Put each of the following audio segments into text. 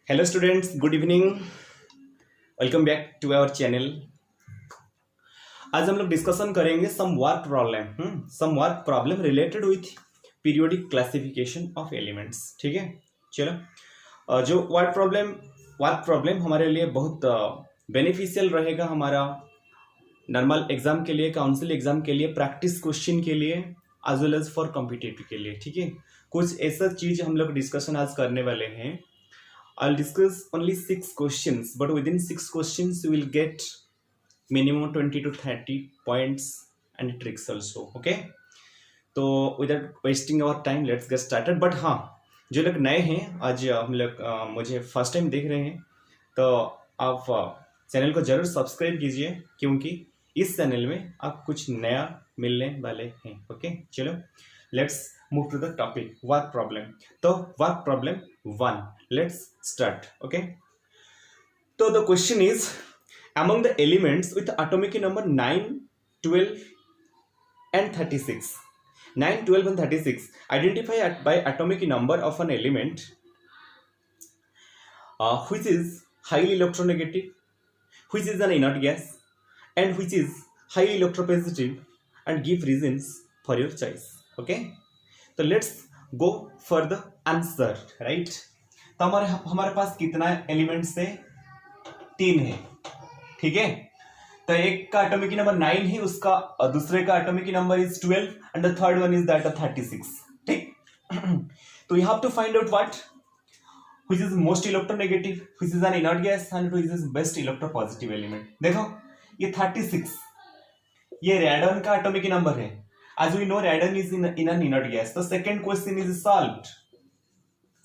Hello students, good evening. Welcome back to our channel. आज हम लोग डिस्कशन करेंगे some work problem related with periodic classification of elements. ठीक है, चलो। जो वर्क प्रॉब्लम हमारे लिए बहुत बेनिफिशियल रहेगा, हमारा नॉर्मल एग्जाम के लिए, काउंसिल एग्जाम के लिए, प्रैक्टिस क्वेश्चन के लिए, as well as for competitive के लिए। ठीक है, कुछ ऐसा चीज हम लोग डिस्कशन आज करने वाले हैं। I'll discuss only 6 questions, but within 6 questions you will get minimum 20 to 30 points and tricks also. Okay, तो without wasting our time let's get started. But हाँ, जो लोग नए हैं, आज हम लोग मुझे फर्स्ट टाइम देख रहे हैं, तो आप चैनल को जरूर सब्सक्राइब कीजिए, क्योंकि इस चैनल में आप कुछ नया मिलने वाले हैं। ओके, चलो let's move to the topic work problem. So work problem 1, let's start. Okay, so the question is, among the elements with atomic number 9, 12 and 36, 9, 12 and 36, identify by atomic number of an element which is highly electronegative, which is an inert gas, and which is highly electropositive, and give reasons for your choice. Okay, तो let's go for the answer, right. तो हमारे पास कितना elements है? 3 है। ठीक है, तो एक का एटॉमिक नंबर 9 है, उसका दूसरे का atomic number is 12 and the third one is that 36। ठीक, तो you have to find out what which is most electronegative, which is an inert gas, and which is best electropositive element. देखो ये 36 ये radon का atomic number है। As we know, radon is in an inert gas. The second question is solved.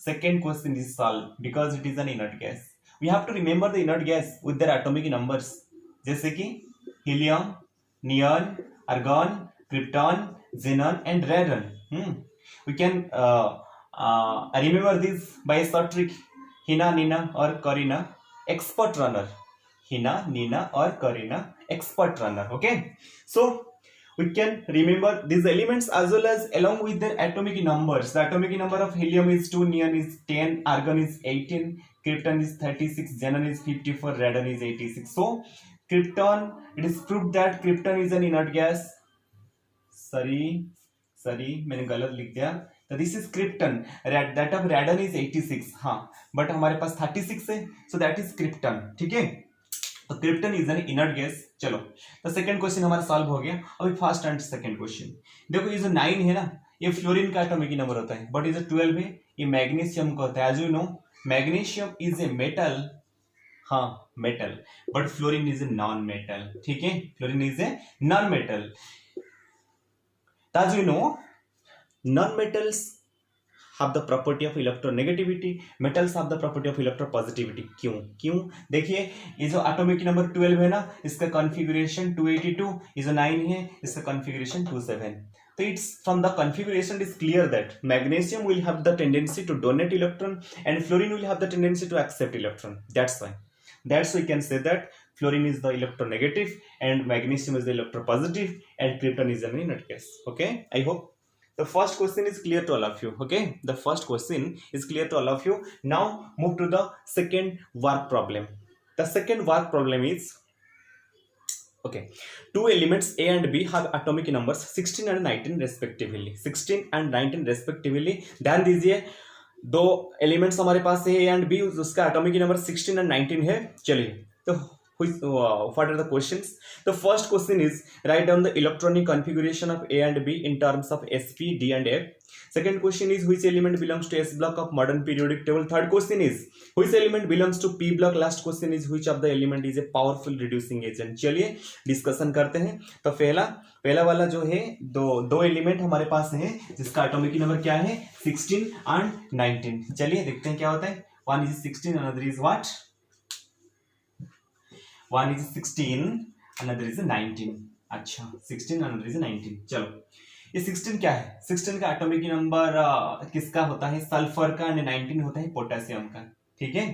Second question is solved because it is an inert gas. We have to remember the inert gas with their atomic numbers. जैसे कि helium, neon, argon, krypton, xenon, and radon. We can remember this by a short trick. Hina, Nina, or Corina, expert runner. Hina, Nina, or Corina, expert runner. Okay, so we can remember these elements as well as along with their atomic numbers. The atomic number of helium is 2, neon is 10, argon is 18, krypton is 36, xenon is 54, radon is 86. So krypton, it is proved that krypton is an inert gas. sorry मैंने गलत लिख दिया। तो this is krypton, that of radon is 86। हाँ, but हमारे पास 36 है, so that is krypton। ठीक है, तो krypton is an inert gas. चलो, तो सेकंड क्वेश्चन हमारा सॉल्व हो गया। अभी फर्स्ट एंड सेकंड क्वेश्चन देखो, ये जो 9 है ना, ये फ्लोरीन का एटॉमिक नंबर होता है, बट ये जो 12 है ये मैग्नीशियम का होता है। As you know, magnesium is a metal, हाँ metal, but fluorine is a non metal. ठीक है, fluorine is a non metal. As you know, non metals have the property of electronegativity, metals have the property of electropositivity। क्यों देखिए, ये जो atomic number 12 है ना, इसका कॉन्फ़िगरेशन 282, ये जो 9 है इसका कॉन्फ़िगरेशन 27। तो it's from the configuration is clear that magnesium will have the tendency to donate electron and fluorine will have the tendency to accept electron. that's we can say that fluorine is the electronegative and magnesium is the electropositive and krypton is an inert gas। okay, I hope the first question is clear to all of you. Okay, the first question is clear to all of you. Now move to the second work problem. The second work problem is, okay, two elements A and B have atomic numbers 16 and 19 respectively। 16 and 19 respectively। ध्यान दीजिए, दो elements हमारे पास है A and B, उसका atomic number 16 and 19 है। चलिए, तो what are the questions? The first question is, write down the electronic configuration of A and B in terms of sp, d and f। Second question is, which element belongs to S block of modern periodic table। Third question is, which element belongs to P block। Last question is, which of the element is a powerful reducing agent। चलिए discussion करते हैं। तो पहला वाला जो है, दो element हमारे पास है जिसका एटॉमिक नंबर क्या है, 16 and 19। चलिए देखते हैं क्या होता है। One is 16, another is what? One is 16, another is 19। अच्छा, 16 another is 19। चलो, ये 16 क्या है? 16 का एटॉमिक नंबर किसका होता है? सल्फर का, एंड 19 होता है पोटेशियम का। ठीक है,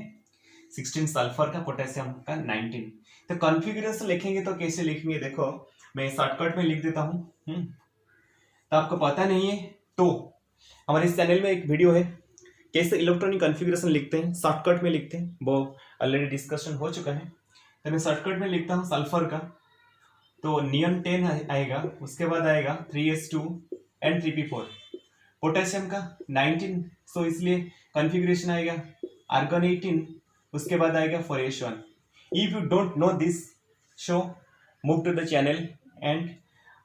16 सल्फर का, पोटेशियम का 19। तो कॉन्फ़िगरेशन लिखेंगे तो कैसे लिखेंगे? देखो, मैं शॉर्टकट में लिख देता हूँ। तो आपको पता नहीं है तो हमारे इस चैनल में एक वीडियो है, कैसे इलेक्ट्रॉनिक कॉन्फ़िगरेशन लिखते हैं, शॉर्टकट में लिखते हैं, वो ऑलरेडी डिस्कशन हो चुका है। तो मैं शॉर्टकट में लिखता हूँ सल्फर का, तो नियन 10 आएगा, उसके बाद आएगा 3s2 एंड 3p4। पोटेशियम का 19, सो इसलिए कॉन्फ़िगरेशन आएगा आर्गन 18, उसके बाद आएगा 4s1। If you don't know this, so move to the channel and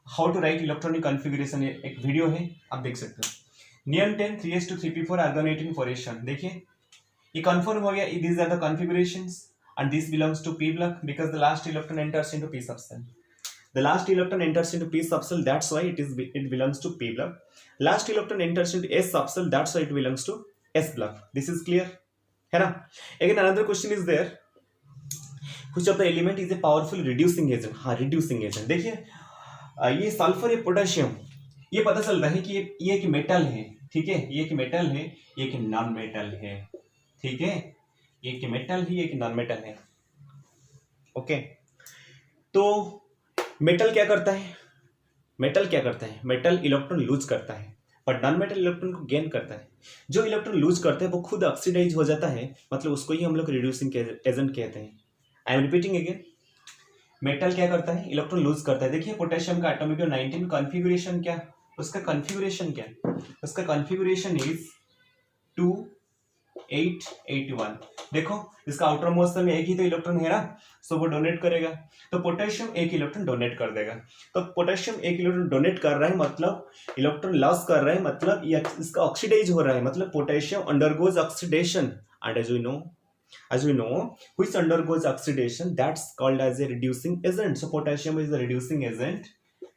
how to write electronic configuration, एक वीडियो है, आप देख सकते हो। Neon 10, 3s2, 3p4, argon 18, 4s1। देखिए ये कंफर्म हो गया, these are the configurations and this belongs to p block because the last electron enters into p subshell. The last electron enters into p subshell, that's why it belongs to p block. Last electron enters into s subshell, that's why it belongs to s block. This is clear, है ना? Again another question is there, which of the element is a powerful reducing agent? हाँ, reducing agent। देखिए ये sulphur, ये potassium, ये पता चलता है कि ये एक मेटल है, ठीक है, ये एक मेटल है, ये एक नॉन मेटल है, ठीक है, एक मेटल ही एक नॉन मेटल है। ओके, तो मेटल क्या करता है, मेटल क्या करता है, मेटल इलेक्ट्रॉन लूज करता है, पर नॉन मेटल इलेक्ट्रॉन को गेन करता है। जो इलेक्ट्रॉन लूज करता है वो खुद ऑक्सीडाइज हो जाता है, मतलब उसको ही हम लोग रिड्यूसिंग एजेंट कहते हैं। I am repeating again, metal क्या करता है, इलेक्ट्रॉन लूज करता है। देखिए पोटेशियम का एटॉमिक 19, कॉन्फ़िगरेशन क्या, उसका कॉन्फ़िगरेशन क्या, उसका कॉन्फ़िगरेशन इज 2 8 8 1। देखो इसका आउटर मोस्ट में एक ही तो इलेक्ट्रॉन है ना, सो वो डोनेट करेगा, तो पोटेशियम एक इलेक्ट्रॉन डोनेट कर देगा। तो पोटेशियम एक इलेक्ट्रॉन डोनेट कर रहा है मतलब इलेक्ट्रॉन लॉस कर रहा है, मतलब ये इसका ऑक्सीडाइज हो रहा है, मतलब potassium undergoes oxidation, and as we know which undergoes oxidation, that's called as a reducing agent. So potassium is the reducing agent,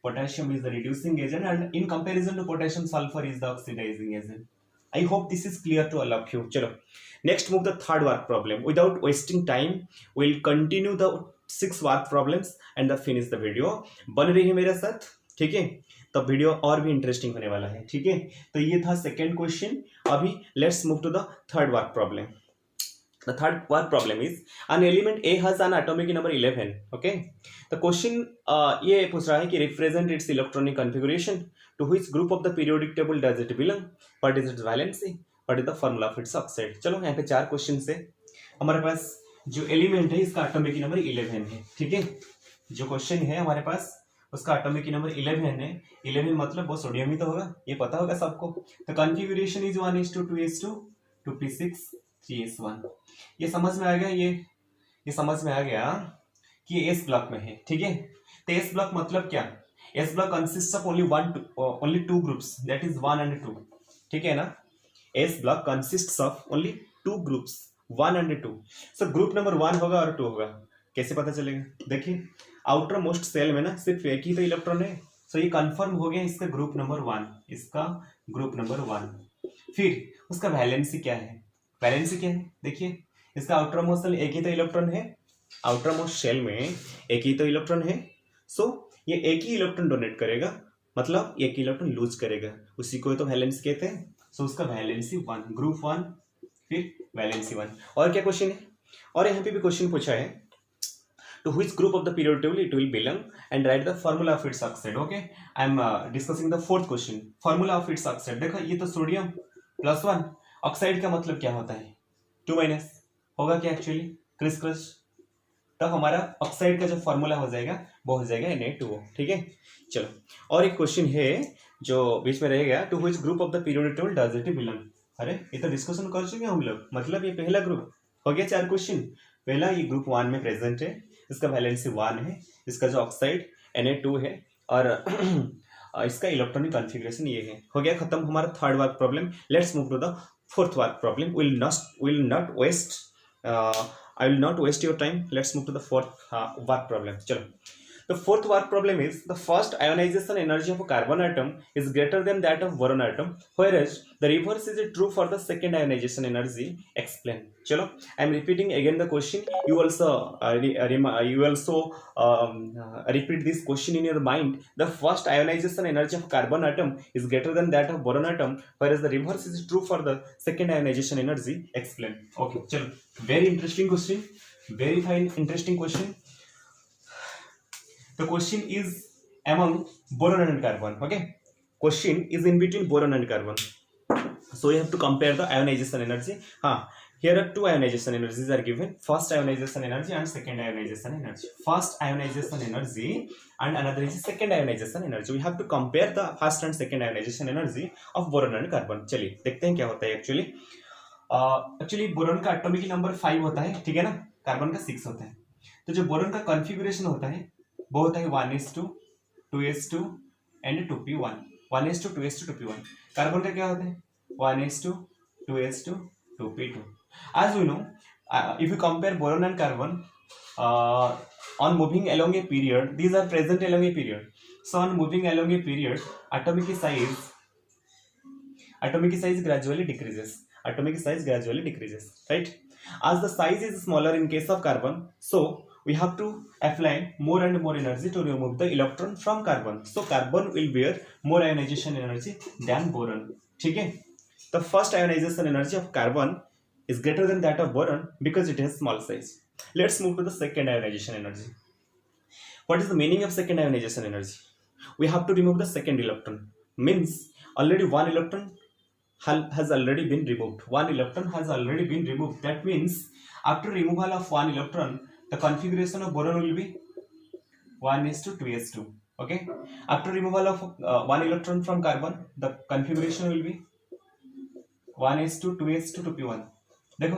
potassium is the reducing agent, and in comparison to potassium, sulfur is the oxidizing agent. I hope this is clear to all of you. चलो next move the third work problem. Without wasting time, we'll continue the 6 work problems and the finish the video. बन रही है मेरे साथ, ठीक है, तो video और भी इंटरेस्टिंग होने वाला है, ठीक है। तो ये था सेकेंड क्वेश्चन। अभी let's move to the third work problem. The third work problem is an element A has an atomic number 11. Okay, the question ये पूछ रहा है कि represent its electronic configuration, to which group of the periodic table does it belong, what is its valency, what is the formula of its oxide। चलो यहाँ पे 4 question से हमारे पास जो एलिमेंट है इसका एटॉमिक नंबर 11 है, ठीक है। जो क्वेश्चन है हमारे पास उसका एटॉमिक नंबर 11 है। 11 मतलब वो सोडियम ही तो होगा, ये पता होगा सबको। तो configuration is 1:2, 2s2, 2p6, 3s1। ये समझ में आ गया, ये समझ में आ गया कि ये एस ब्लॉक में है, ठीक है। तो एस ब्लॉक मतलब क्या, S block consist of only 2 groups, that is 1 and 2, ठीक है ना। S block consist of only 2 groups, 1 and 2। So group number 1 होगा और 2 होगा, कैसे पता चलेगा? देखिए आउटर मोस्ट सेल में ना सिर्फ एक ही तो इलेक्ट्रॉन है, सो ये कंफर्म हो गया इसका ग्रुप नंबर 1, इसका ग्रुप नंबर 1। फिर उसका वैलेंसी क्या है, वैलेंसी क्या है, देखिए इसका आउटर मोस्ट सेल एक ही तो इलेक्ट्रॉन है, आउटर मोस्ट शेल में एक ही तो इलेक्ट्रॉन है, सो ये एक ही इलेक्ट्रॉन डोनेट करेगा, मतलब एक इलेक्ट्रॉन लूज करेगा, उसी को तो वैलेंस कहते हैं। सो उसका वैलेंसी 1, ग्रुप 1, फिर वैलेंसी 1। और क्या क्वेश्चन है, और यहाँ पे भी क्वेश्चन पूछा है, to which group of the periodic table it will belong and write the formula of its oxide। okay, I am discussing the fourth question, formula of its oxide। देखो ये तो सोडियम +1, ऑक्साइड का मतलब क्या होता है, 2- होगा क्या एक्चुअली, क्रिस क्रश। तो हमारा ऑक्साइड का जो फॉर्मूला हो जाएगा वो हो जाएगा Na2O, ठीक है। चलो और एक क्वेश्चन है जो बीच में रहेगा, to which group of the periodic table does it belong. अरे ये तो डिस्कशन कर चुके हैं हम लोग, मतलब ये पहला ग्रुप हो गया 4 क्वेश्चन। पहला ये ग्रुप 1 में प्रेजेंट है, इसका वैलेंसी 1 है, इसका जो ऑक्साइड Na2 है, और इसका इलेक्ट्रॉनिक कॉन्फ़िगरेशन ये है। हो गया खत्म हमारा third work problem. Let's move to the fourth work problem. I will not waste your time. Let's move to the fourth work problem. चलो, the fourth work problem is the first ionization energy of a carbon atom is greater than that of boron atom, whereas the reverse is true for the second ionization energy. Explain. चलो, I am repeating again the question. You also repeat this question in your mind. The first ionization energy of carbon atom is greater than that of boron atom, whereas the reverse is true for the second ionization energy. Explain. Okay, चलो, very interesting question, very fine, interesting question. The question is among boron and carbon. Okay, question is in between boron and carbon. So we have to compare the ionization energy. Here are two ionization energies are given. First ionization energy and second ionization energy. First ionization energy and another is second ionization energy. We have to compare the first and second ionization energy of boron and carbon. चलिए देखते हैं क्या होता है actually. Actually boron का atomic number 5 होता है, ठीक है ना, कार्बन का 6 होता है. तो जो बोरॉन का कॉन्फ़िगरेशन होता है वो होता है 1s2 2s2 and 2p1. 1s2 2s2 2p1. Carbon का क्या होता है 1s2 2s2 2p2. As we know, if you compare boron and carbon on moving along a period, these are present along a period. So on moving along a period, atomic size gradually decreases. Atomic size gradually decreases, right? As the size is smaller in case of carbon, so we have to apply more and more energy to remove the electron from carbon. So carbon will bear more ionization energy than boron. ठीक है? The first ionization energy of carbon is greater than that of boron because it has small size. Let's move to the second ionization energy. What is the meaning of second ionization energy? We have to remove the second electron. Means already one electron has already been removed. One electron has already been removed. That means after removal of one electron, the configuration of boron will be 1s2 2s2. Okay. After removal of one electron from carbon, the configuration will be 1s2 2s2 2p1. देखो,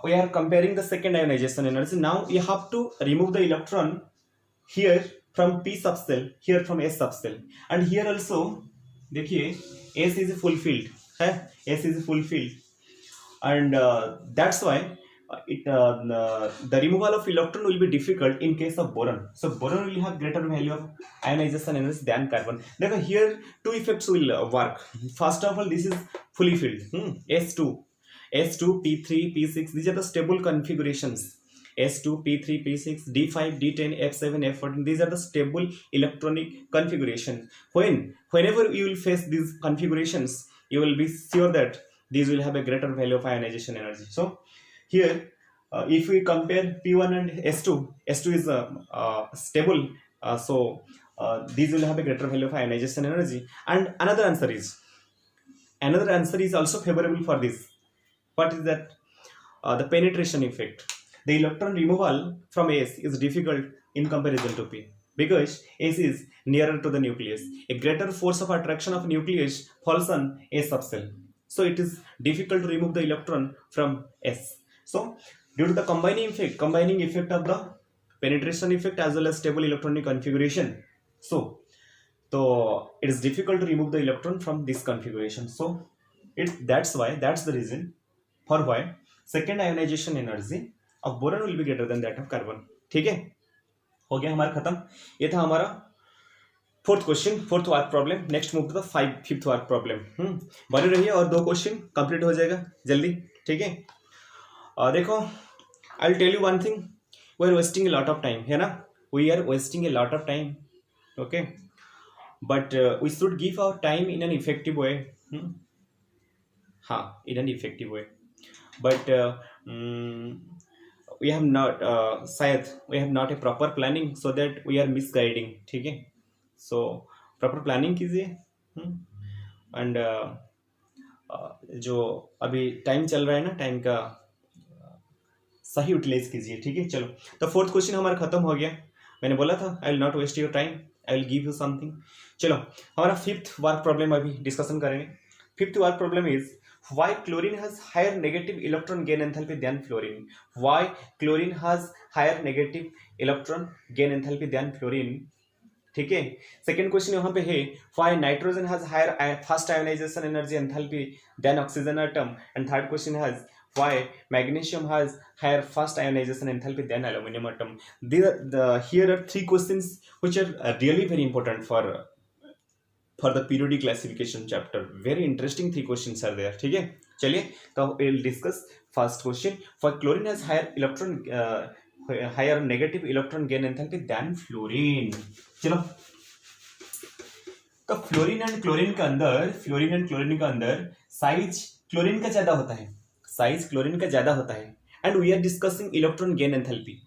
we are comparing the second ionization energy. Now you have to remove the electron here from p subcell, here from s subcell, and here also देखिए s is fulfilled है, s is fulfilled, and that's why the removal of electron will be difficult in case of boron. So boron will have greater value of ionization energy than carbon. देखो, here two effects will work. First of all, this is fully filled, S2, P3, P6, these are the stable configurations. S2, P3, P6, D5, D10, F7, F14, these are the stable electronic configurations. Whenever you will face these configurations, you will be sure that these will have a greater value of ionization energy. So here, if we compare P1 and S2, S2 is stable, so these will have a greater value of ionization energy. And another answer is also favorable for this. What is that? The penetration effect. The electron removal from S is difficult in comparison to P because S is nearer to the nucleus. A greater force of attraction of nucleus falls on S subcell. So it is difficult to remove the electron from S. So due to the combining effect of the penetration effect as well as stable electronic configuration, so it is difficult to remove the electron from this configuration. So that's the reason for why second ionization energy of boron will be greater than that of carbon. ठीक है, हो गया हमारा खत्म. ये था हमारा fourth question, fourth work problem. Next move to the fifth work problem. बने रहिए और 2 क्वेश्चन कंप्लीट हो जाएगा जल्दी, ठीक है. देखो, I will tell you one thing, we are wasting a lot of time, है ना, we are wasting a lot of time. Okay, but we should give our time in an effective way. हाँ, in an effective way, but we have not शायद we have not a proper planning, so that we are misguiding. ठीक है, so proper planning कीजिए. and जो अभी time चल रहा है ना, टाइम का सही यूटिलाइज कीजिए. ठीक है, चलो, तो फोर्थ क्वेश्चन हमारा खत्म हो गया. मैंने बोला था I will not waste your time, I will give you something. चलो, हमारा फिफ्थ वर्क प्रॉब्लम अभी डिस्कशन करेंगे. Fifth work problem is why chlorine has higher negative electron gain enthalpy than fluorine. Why chlorine has higher negative electron gain enthalpy than fluorine. ठीक है. Second question यहाँ पे है why nitrogen has higher first ionization energy enthalpy than oxygen atom, and third question has why magnesium has higher first ionization enthalpy than aluminum atom. Here are 3 questions which are really very important for the periodic classification chapter. Very interesting 3 questions are there. ठीक है, चलिए, तो we'll discuss first question. For chlorine has higher negative electron gain enthalpy than fluorine. चलो, तो fluorine and chlorine का अंदर size chlorine का ज्यादा होता है, and we are discussing electron gain enthalpy.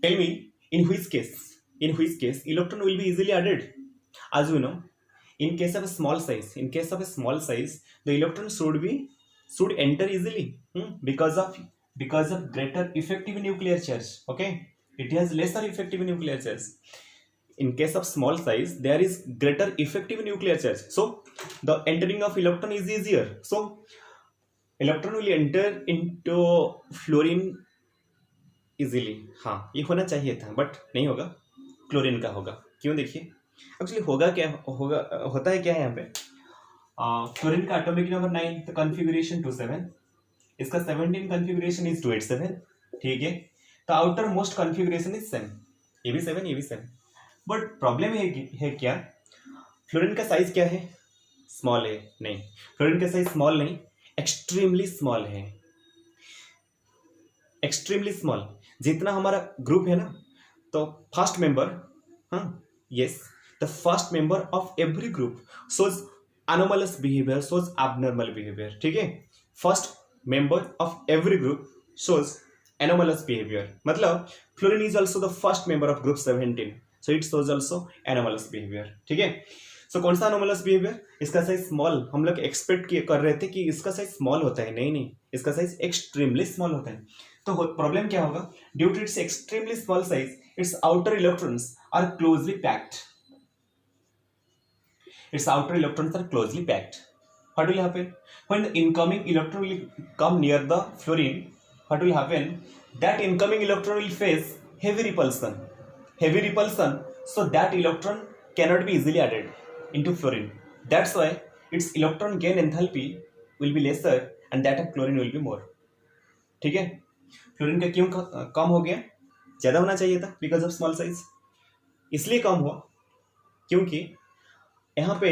Tell me, in which case electron will be easily added. As we know, In case of a small size, the electron should enter easily, because of greater effective nuclear charge. Okay, it has lesser effective nuclear charge. In case of small size, there is greater effective nuclear charge, so the entering of electron is easier. So electron will enter into fluorine easily. हाँ, ये होना चाहिए था but नहीं होगा, chlorine का होगा. क्यों? देखिए एक्चुअली होगा क्या, होता है क्या है यहाँ पे. क्लोरीन का एटॉमिक नंबर 9, तो कॉन्फ़िगरेशन 27, इसका 17 कॉन्फ़िगरेशन इज 287. ठीक है, तो आउटर मोस्ट कॉन्फ़िगरेशन इज 7, ये भी 7, ये भी 7. बट प्रॉब्लम है क्या, फ्लोरीन का साइज क्या है, स्मॉल है. नहीं, फ्लोरीन का साइज स्मॉल नहीं, एक्सट्रीमली स्मॉल है. Extremely small. जितना हमारा ग्रुप है ना, तो फर्स्ट मेंबर, हाँ yes, the first member of every group shows anomalous behaviour, shows abnormal behaviour. ठीक है, first member of every group shows anomalous behaviour. मतलब fluorine is also the first member of group 17, so it shows also anomalous behaviour. ठीक है, सो कौन सा anomalous behaviour, इसका size small. हम लोग एक्सपेक्ट कर रहे थे कि इसका साइज स्मॉल होता है, नहीं, इसका साइज एक्सट्रीमली स्मॉल होता है. तो प्रॉब्लम क्या होगा, due to its extremely small size, its outer electrons are closely packed. Its outer electrons are closely packed. What will happen when the incoming electron will come near the fluorine? What will happen? That incoming electron will face heavy repulsion. So that electron cannot be easily added into fluorine. That's why its electron gain enthalpy will be lesser and that of chlorine will be more. ठीक है, fluorine का क्यों कम हो गया, ज़्यादा होना चाहिए था बिकॉज ऑफ स्मॉल साइज. इसलिए कम हुआ क्योंकि यहाँ पे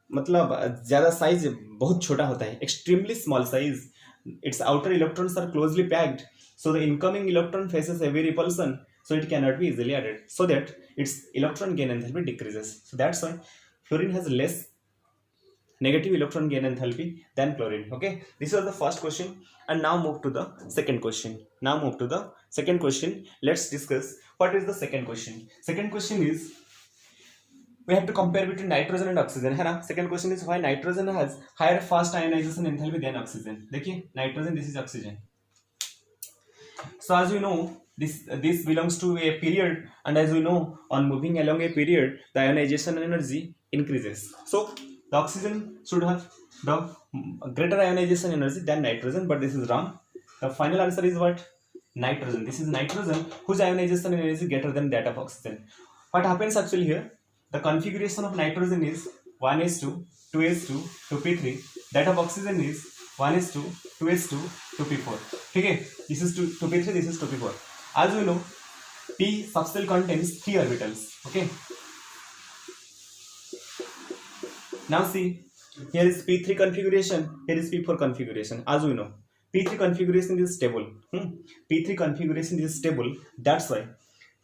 मतलब ज़्यादा साइज बहुत छोटा होता है, extremely small size. Its outer electrons are closely packed, so the incoming electron faces heavy repulsion, so it cannot be easily added, so that its electron gain enthalpy decreases. So that's why fluorine has less negative electron gain enthalpy than chlorine. Okay, this was the first question, and now move to the second question. Let's discuss what is the second question. Second question is, we have to compare between nitrogen and oxygen, है ना. Second question is why nitrogen has higher fast ionization enthalpy than oxygen. देखिए nitrogen, this is oxygen. So as we know, this belongs to a period, and as we know, on moving along a period, the ionization energy increases. So the oxygen should have the greater ionization energy than nitrogen, but this is wrong. The final answer is what? Nitrogen. This is nitrogen whose ionization energy is greater than that of oxygen. What happens actually here? The configuration of nitrogen is 1s2, 2s2, 2p3. That of oxygen is 1s2, 2s2, 2p4. ठीक है, this is 2p3, this is 2p4. As we know, p subshell contains 3 orbitals. Okay. Now see, here is p3 configuration, here is p4 configuration. As we know, p3 configuration is stable. P3 configuration is stable. That's why,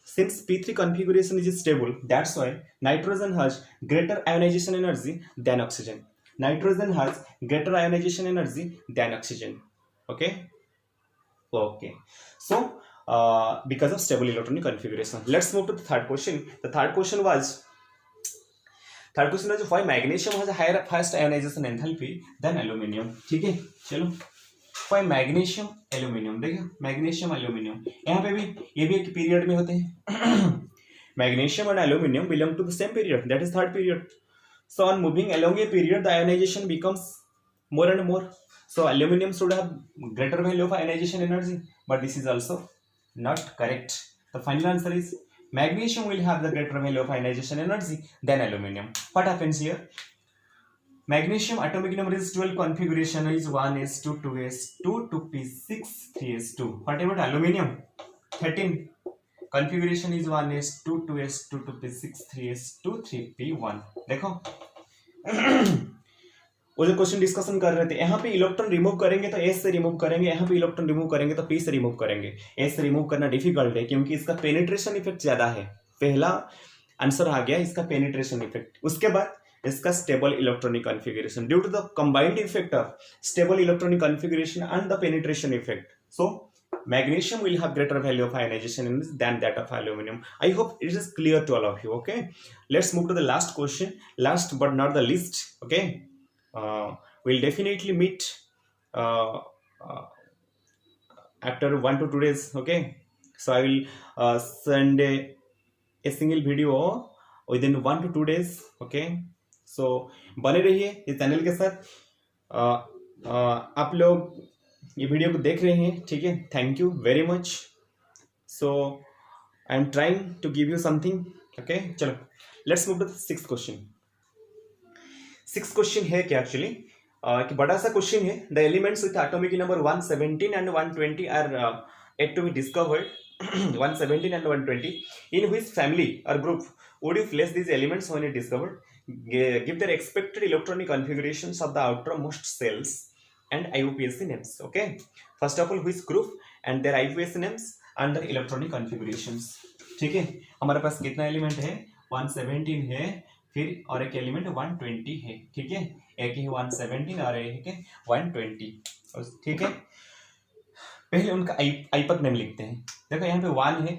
since p3 configuration is stable, that's why nitrogen has greater ionization energy than oxygen. Nitrogen has greater ionization energy than oxygen. Okay. So because of stable electronic configuration, let's move to the third question. The third question was why magnesium has a higher fast ionization enthalpy than aluminium. ठीक है, चलो why magnesium aluminium. देखिए magnesium aluminium, यहाँ पे भी ये भी एक पीरियड में होते हैं. magnesium and aluminium belong to the same period, that is third period. So on moving along a period, the ionization becomes more and more. So aluminium should have greater value of ionization energy, but this is also not correct. The final answer is magnesium will have the greater value of ionization energy than aluminium. What happens here? Magnesium atomic number is 12, configuration is 1s2, 2s2, 2p6, 3s2. What about aluminium? 13. Configuration is 1s2, 2s2, 2p6, 3s2, 3p1. देखो वो जो question discussion कर रहे थे, यहाँ पे electron remove करेंगे तो एस से रिमूव करेंगे, यहाँ पे इलेक्ट्रॉन रिमूव करेंगे तो पी से रिमूव करेंगे. एस से रिमूव करना डिफिकल्ट है क्योंकि इसका पेनिट्रेशन इफेक्ट ज्यादा है. पहला आंसर आ गया इसका पेनिट्रेशन इफेक्ट. उसके बाद इसका stable electronic configuration, due to the combined effect of stable electronic configuration and the penetration effect. So magnesium will have greater value of ionization than that of aluminum. I hope it is clear to all of you. Okay, let's move to the last question, last but not the least. Okay, we'll definitely meet uh, uh, after 1 to 2 days. Okay, so I will send a single video within 1 to 2 days. Okay, so बने रहिए इस channel के साथ। आप लोग ये video को देख रहे हैं, ठीक है, thank you very much. So I am trying to give you something. Okay, चलो let's move to the 6th question. 6th question है क्या एक्चुअली कि बड़ा सा क्वेश्चन है। The elements with atomic number 117 and 120 are yet to be discovered 117 and 120 in which family or group would you place these elements when you discovered? Give their expected electronic configurations of the outermost cells and IUPAC names. Okay, first of all which group and their IUPAC names and their electronic configurations. ठीक है, हमारे पास कितना element है? 117 है, फिर और एक element 120 है। ठीक है, एक है 117 और एक है 120। ठीक है, पहले उनका आईपक नेम लिखते हैं। देखो यहाँ पे 1 है,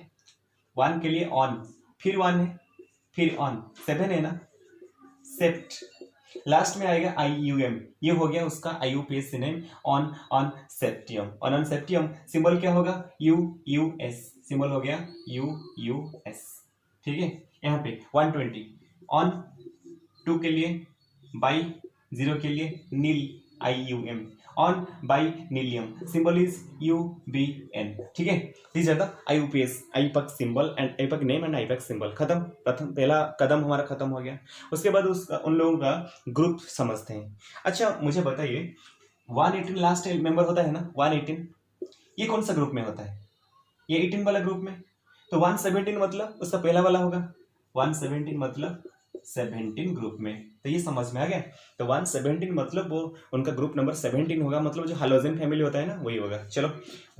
1 के लिए ऑन, फिर 1 है, फिर ऑन, 7 है ना, सेप्ट, लास्ट में आएगा IUM, ये हो गया उसका IUPAC name ununseptium. Ununseptium symbol क्या होगा? UUS, सिंबल हो गया UUS। ठीक है, यहाँ पे 120 ऑन, 2 के लिए बाई, 0 के लिए नील IUM, unbinilium, symbol is UBN। ठीक है, this are the IUPAC, IUPAC symbol and IUPAC name and IUPAC symbol. खत्म, प्रथम पहला कदम हमारा खत्म हो गया। उसके बाद उन लोगों का ग्रुप समझते हैं। अच्छा मुझे बताइए, 118 लास्ट मेंबर होता है ना, 118, ये कौन सा ग्रुप में होता है? ये 18 वाला ग्रुप में। तो 117 मतलब उसका पहला वाला होगा, 117 मतलब 17 ग्रुप में। तो ये समझ में आ गया। तो 117 मतलब वो उनका ग्रुप नंबर 17 होगा, मतलब जो हालोजन फैमिली होता है ना, वही होगा। चलो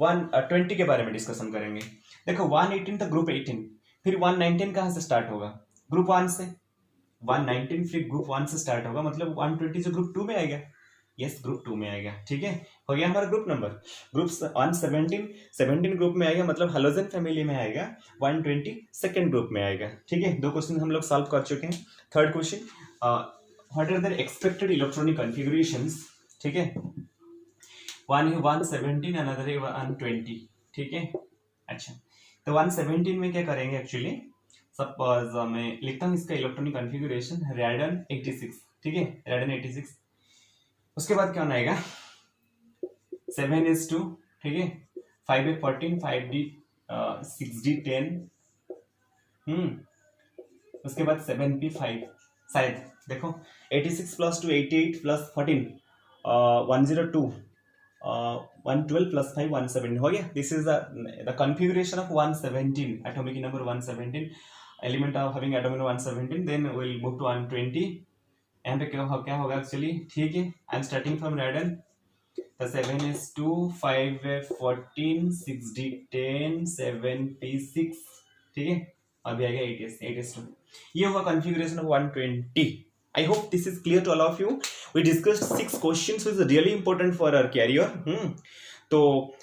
120 के बारे में डिस्कशन करेंगे। देखो 118 था ग्रुप 18, फिर 119 कहाँ से स्टार्ट होगा? ग्रुप 1 से। 119 फिर ग्रुप 1 से स्टार्ट होगा, मतलब 120 जो ग्रुप 2 में आएगा। यस, ग्रुप 2 में आएगा। ठीक है, हो गया हमारा ग्रुप नंबर। ग्रुप 117 ग्रुप में आएगा, मतलब हालोजन फैमिली में आएगा। 120 सेकेंड ग्रुप में आएगा। ठीक है, 2 क्वेश्चन हम लोग सॉल्व कर चुके हैं। Third question, what are there expected electronic configurations? ठीक है, वन है 117, अनदर है 120। ठीक है, अच्छा तो 117 में क्या करेंगे एक्चुअली? सपोज मैं लिखता हूँ इसका इलेक्ट्रॉनिक कॉन्फ़िगरेशन रेडन 86। ठीक है, रेडन 86। उसके बाद क्या आएगा? 7s2, ठीक है, 5a14, 5d 6d10, उसके बाद 7p5, शायद देखो 86 + 2 88 + 14 102 112 + 5 117 हो गया। This is the configuration of 117, atomic number 117, element of having atomic number 117। Then we will move to 120। यहाँ पे क्या होगा एक्चुअली? ठीक है, I am starting from radon. तो 7s2, 5a14, 6d10, 7p6। ठीक है, अभी आएगा 8s2। ये हुआ configuration of 120। I hope this is clear to all of you. We discussed 6 questions which is really important for our career. तो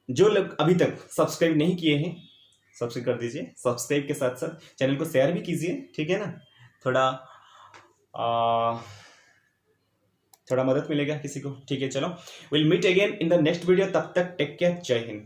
जो लोग अभी तक सब्सक्राइब नहीं किए हैं, सब्सक्राइब कर दीजिए। सब्सक्राइब के साथ साथ चैनल को शेयर भी कीजिए। ठीक है ना, थोड़ा मदद मिलेगा किसी को। ठीक है, चलो will meet again in the next video. तब तक टेक केयर, जय हिंद।